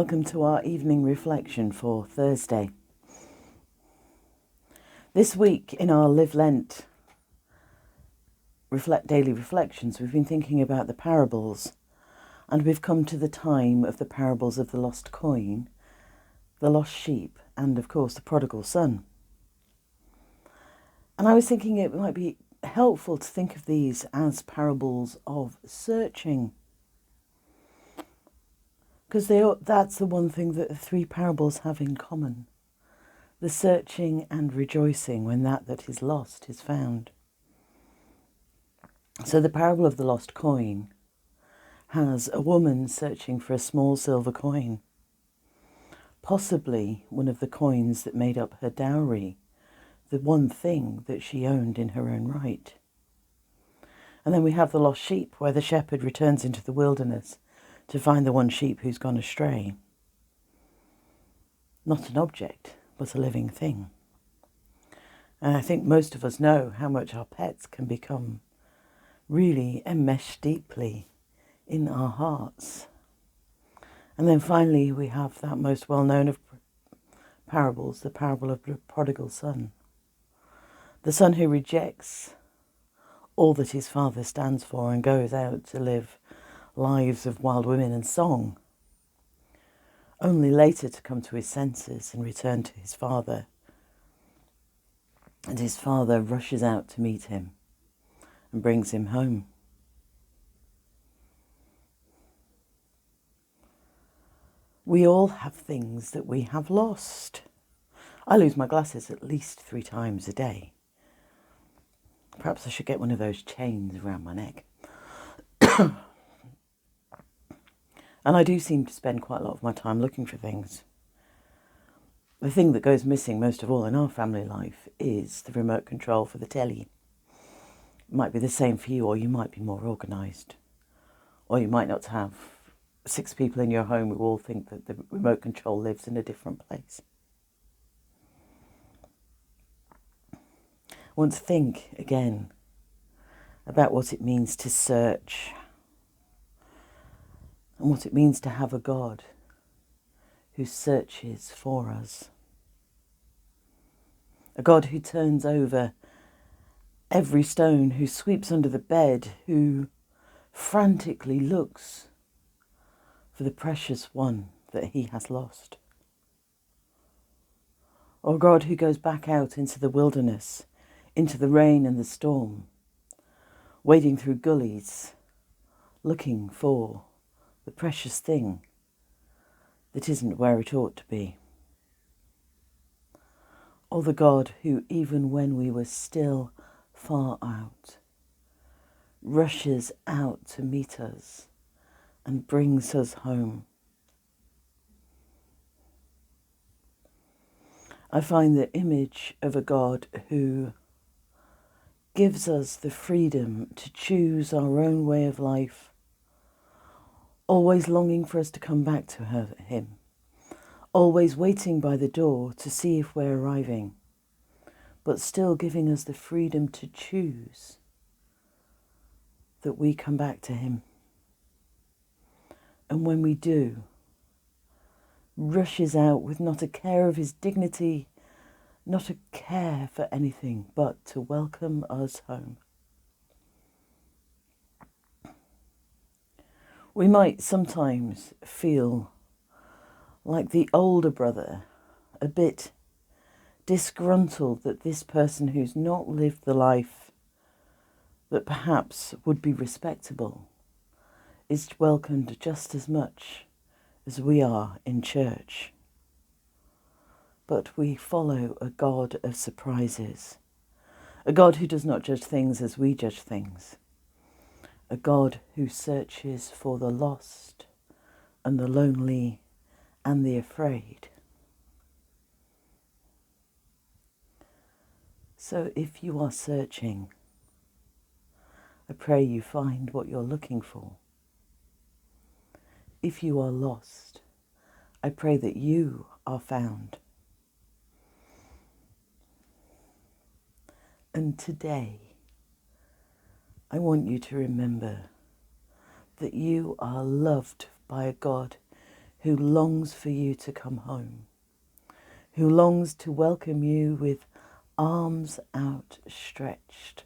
welcome to our evening reflection for Thursday. This week in our Lent daily reflections, we've been thinking about the parables, and we've come to the time of the parables of the lost coin, the lost sheep, and of course the prodigal son. And I was thinking it might be helpful to think of these as parables of searching, because that's the one thing that the three parables have in common: the searching and rejoicing when that is lost is found. So the parable of the lost coin has a woman searching for a small silver coin, possibly one of the coins that made up her dowry, the one thing that she owned in her own right. And then we have the lost sheep, where the shepherd returns into the wilderness to find the one sheep who's gone astray. Not an object, but a living thing. And I think most of us know how much our pets can become really enmeshed deeply in our hearts. And then finally we have that most well-known of parables, the parable of the Prodigal Son. The son who rejects all that his father stands for and goes out to live lives of wild women and song, only later to come to his senses and return to his father. And his father rushes out to meet him and brings him home. We all have things that we have lost. I lose my glasses at least 3 times a day. Perhaps I should get one of those chains around my neck. And I do seem to spend quite a lot of my time looking for things. The thing that goes missing most of all in our family life is the remote control for the telly. It might be the same for you, or you might be more organised. Or you might not have 6 people in your home who all think that the remote control lives in a different place. I want to think again about what it means to search, and what it means to have a God who searches for us. A God who turns over every stone, who sweeps under the bed, who frantically looks for the precious one that he has lost. Or a God who goes back out into the wilderness, into the rain and the storm, wading through gullies, looking for the precious thing that isn't where it ought to be. Or the God who, even when we were still far out, rushes out to meet us and brings us home. I find the image of a God who gives us the freedom to choose our own way of life, always longing for us to come back to him, always waiting by the door to see if we're arriving, but still giving us the freedom to choose that we come back to him. And when we do, rushes out with not a care of his dignity, not a care for anything, but to welcome us home. We might sometimes feel like the older brother, a bit disgruntled that this person who's not lived the life that perhaps would be respectable is welcomed just as much as we are in church. But we follow a God of surprises, a God who does not judge things as we judge things, a God who searches for the lost and the lonely and the afraid. So if you are searching, I pray you find what you're looking for. If you are lost, I pray that you are found. And today, I want you to remember that you are loved by a God who longs for you to come home, who longs to welcome you with arms outstretched.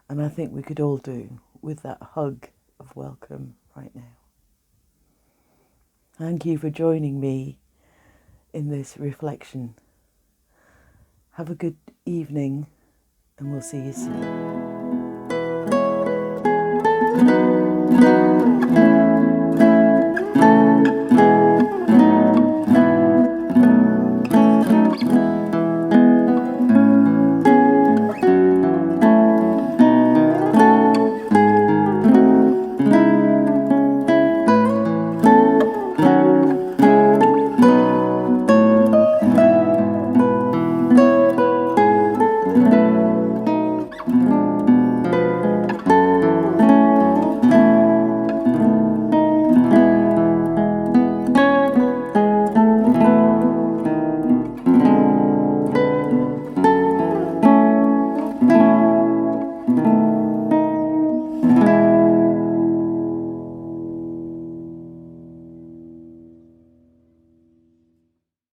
And I think we could all do with that hug of welcome right now. Thank you for joining me in this reflection. Have a good evening, and we'll see you soon.